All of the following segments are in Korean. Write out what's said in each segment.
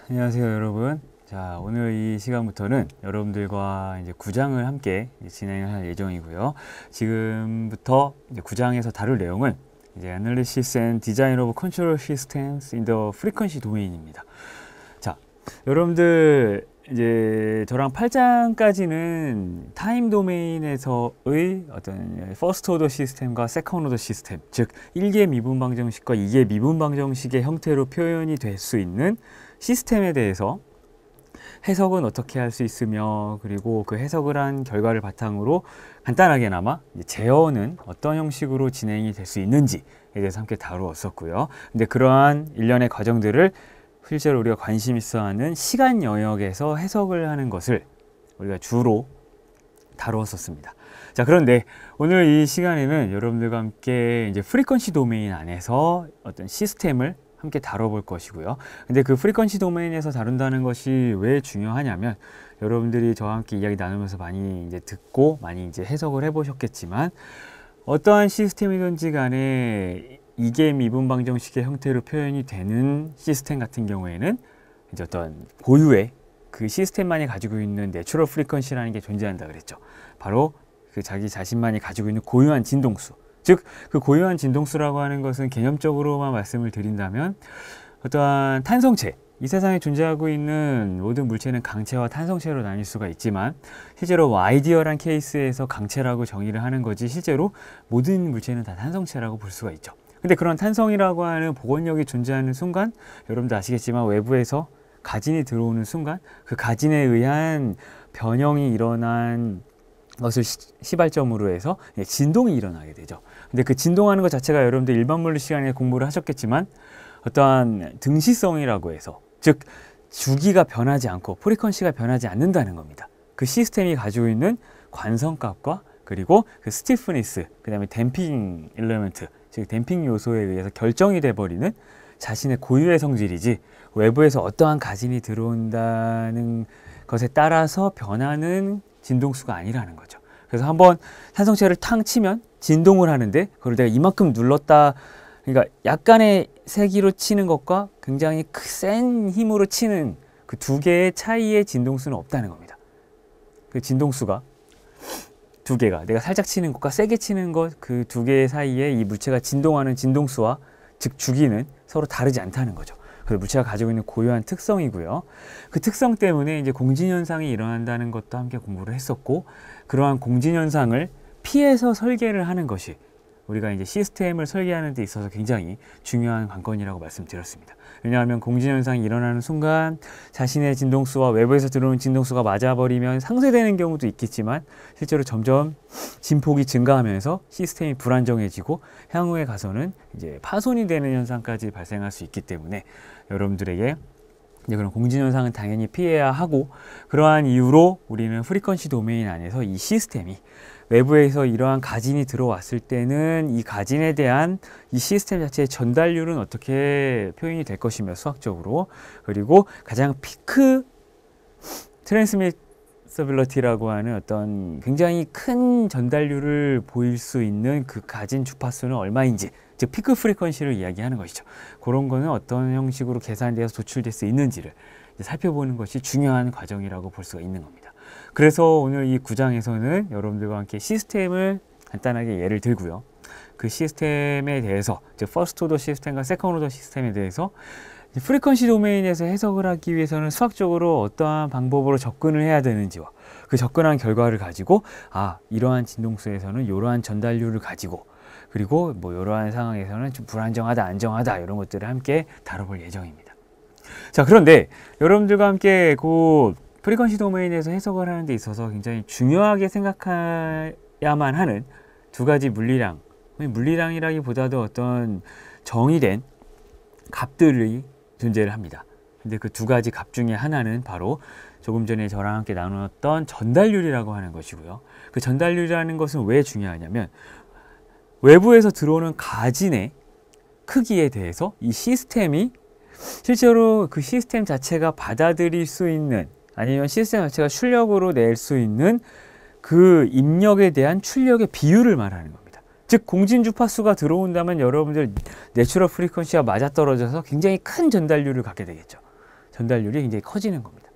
안녕하세요, 여러분. 자, 오늘 이 시간부터는 여러분들과 이제 9장을 함께 진행을 할 예정이고요. 지금부터 이제 9장에서 다룰 내용은 이제 Analysis and Design of Control Systems in the Frequency Domain입니다. 자, 여러분들 이제 저랑 8장까지는 타임 도메인에서의 어떤 퍼스트 오더 시스템과 세컨드 오더 시스템, 즉 1개 미분 방정식과 2개 미분 방정식의 형태로 표현이 될 수 있는 시스템에 대해서 해석은 어떻게 할 수 있으며, 그리고 그 해석을 한 결과를 바탕으로 간단하게나마 제어는 어떤 형식으로 진행이 될 수 있는지에 대해서 함께 다루었었고요. 근데 그러한 일련의 과정들을 실제로 우리가 관심 있어 하는 시간 영역에서 해석을 하는 것을 우리가 주로 다루었었습니다. 자, 그런데 오늘 이 시간에는 여러분들과 함께 이제 프리퀀시 도메인 안에서 어떤 시스템을 함께 다뤄볼 것이고요. 근데 그 프리퀀시 도메인에서 다룬다는 것이 왜 중요하냐면, 여러분들이 저와 함께 이야기 나누면서 많이 이제 듣고 많이 이제 해석을 해보셨겠지만, 어떠한 시스템이든지 간에 이게 미분 방정식의 형태로 표현이 되는 시스템 같은 경우에는 이제 어떤 고유의 그 시스템만이 가지고 있는 내추럴 프리퀀시라는 게 존재한다 그랬죠. 바로 그 자기 자신만이 가지고 있는 고유한 진동수. 즉, 그 고유한 진동수라고 하는 것은 개념적으로만 말씀을 드린다면, 어떠한 탄성체, 이 세상에 존재하고 있는 모든 물체는 강체와 탄성체로 나뉠 수가 있지만, 실제로 아이디어란 케이스에서 강체라고 정의를 하는 거지, 실제로 모든 물체는 다 탄성체라고 볼 수가 있죠. 근데 그런 탄성이라고 하는 복원력이 존재하는 순간, 여러분도 아시겠지만 외부에서 가진이 들어오는 순간, 그 가진에 의한 변형이 일어난 것을 시발점으로 해서 진동이 일어나게 되죠. 근데 그 진동하는 것 자체가 여러분들 일반 물리 시간에 공부를 하셨겠지만, 어떠한 등시성이라고 해서, 즉 주기가 변하지 않고 프리퀀시가 변하지 않는다는 겁니다. 그 시스템이 가지고 있는 관성값과 그리고 그 스티프니스, 그 다음에 댐핑 엘리먼트, 즉 댐핑 요소에 의해서 결정이 돼버리는 자신의 고유의 성질이지, 외부에서 어떠한 가진이 들어온다는 것에 따라서 변하는 진동수가 아니라는 거죠. 그래서 한번 탄성체를 탕 치면 진동을 하는데, 그걸 내가 이만큼 눌렀다, 그러니까 약간의 세기로 치는 것과 굉장히 센 힘으로 치는 그 두 개의 차이의 진동수는 없다는 겁니다. 그 진동수가 두 개가, 내가 살짝 치는 것과 세게 치는 것, 그 두 개 사이에 이 물체가 진동하는 진동수와 즉 주기는 서로 다르지 않다는 거죠. 그래서 물체가 가지고 있는 고유한 특성이고요. 그 특성 때문에 이제 공진현상이 일어난다는 것도 함께 공부를 했었고, 그러한 공진현상을 피해서 설계를 하는 것이 우리가 이제 시스템을 설계하는 데 있어서 굉장히 중요한 관건이라고 말씀드렸습니다. 왜냐하면 공진현상이 일어나는 순간 자신의 진동수와 외부에서 들어오는 진동수가 맞아버리면 상쇄되는 경우도 있겠지만, 실제로 점점 진폭이 증가하면서 시스템이 불안정해지고 향후에 가서는 이제 파손이 되는 현상까지 발생할 수 있기 때문에, 여러분들에게 이제 그런 공진현상은 당연히 피해야 하고, 그러한 이유로 우리는 프리퀀시 도메인 안에서 이 시스템이 외부에서 이러한 가진이 들어왔을 때는 이 가진에 대한 이 시스템 자체의 전달률은 어떻게 표현이 될 것이며, 수학적으로, 그리고 가장 피크 트랜스미서빌리티라고 하는 어떤 굉장히 큰 전달률을 보일 수 있는 그 가진 주파수는 얼마인지, 즉 피크 프리퀀시를 이야기하는 것이죠. 그런 거는 어떤 형식으로 계산되어서 도출될 수 있는지를 살펴보는 것이 중요한 과정이라고 볼 수가 있는 겁니다. 그래서 오늘 이 9장에서는 여러분들과 함께 시스템을 간단하게 예를 들고요. 그 시스템에 대해서, 즉 퍼스트 오더 시스템과 세컨드 오더 시스템에 대해서 프리퀀시 도메인에서 해석을 하기 위해서는 수학적으로 어떠한 방법으로 접근을 해야 되는지와, 그 접근한 결과를 가지고 이러한 진동수에서는 이러한 전달률을 가지고, 그리고 뭐 이러한 상황에서는 좀 불안정하다, 안정하다, 이런 것들을 함께 다뤄볼 예정입니다. 자, 그런데 여러분들과 함께 그 프리퀀시 도메인에서 해석을 하는 데 있어서 굉장히 중요하게 생각해야만 하는 두 가지 물리량, 물리량이라기보다도 어떤 정의된 값들이 존재를 합니다. 근데 그 두 가지 값 중에 하나는 바로 조금 전에 저랑 함께 나누었던 전달률이라고 하는 것이고요. 그 전달률이라는 것은 왜 중요하냐면, 외부에서 들어오는 가진의 크기에 대해서 이 시스템이 실제로 그 시스템 자체가 받아들일 수 있는, 아니면 시스템 자체가 출력으로 낼 수 있는 그 입력에 대한 출력의 비율을 말하는 겁니다. 즉 공진 주파수가 들어온다면 여러분들 내추럴 프리퀀시와 맞아떨어져서 굉장히 큰 전달률을 갖게 되겠죠. 전달률이 굉장히 커지는 겁니다.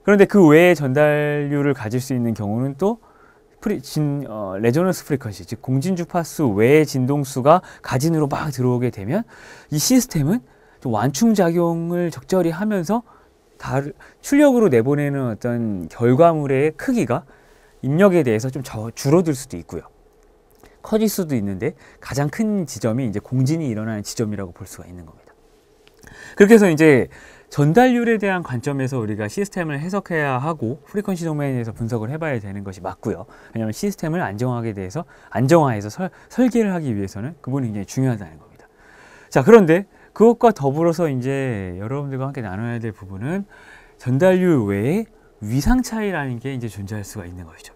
그런데 그 외에 전달률을 가질 수 있는 경우는 또 레조넌스 프리퀀시, 즉 공진주파수 외의 진동수가 가진으로 막 들어오게 되면 이 시스템은 좀 완충작용을 적절히 하면서 출력으로 내보내는 어떤 결과물의 크기가 입력에 대해서 좀 줄어들 수도 있고요. 커질 수도 있는데 가장 큰 지점이 이제 공진이 일어나는 지점이라고 볼 수가 있는 겁니다. 그렇게 해서 이제 전달률에 대한 관점에서 우리가 시스템을 해석해야 하고 프리퀀시 도메인에서 분석을 해봐야 되는 것이 맞고요. 왜냐하면 시스템을 안정화해서 설계를 하기 위해서는 그 부분이 굉장히 중요하다는 겁니다. 자, 그런데 그것과 더불어서 이제 여러분들과 함께 나눠야 될 부분은 전달률 외에 위상 차이라는 게 이제 존재할 수가 있는 것이죠.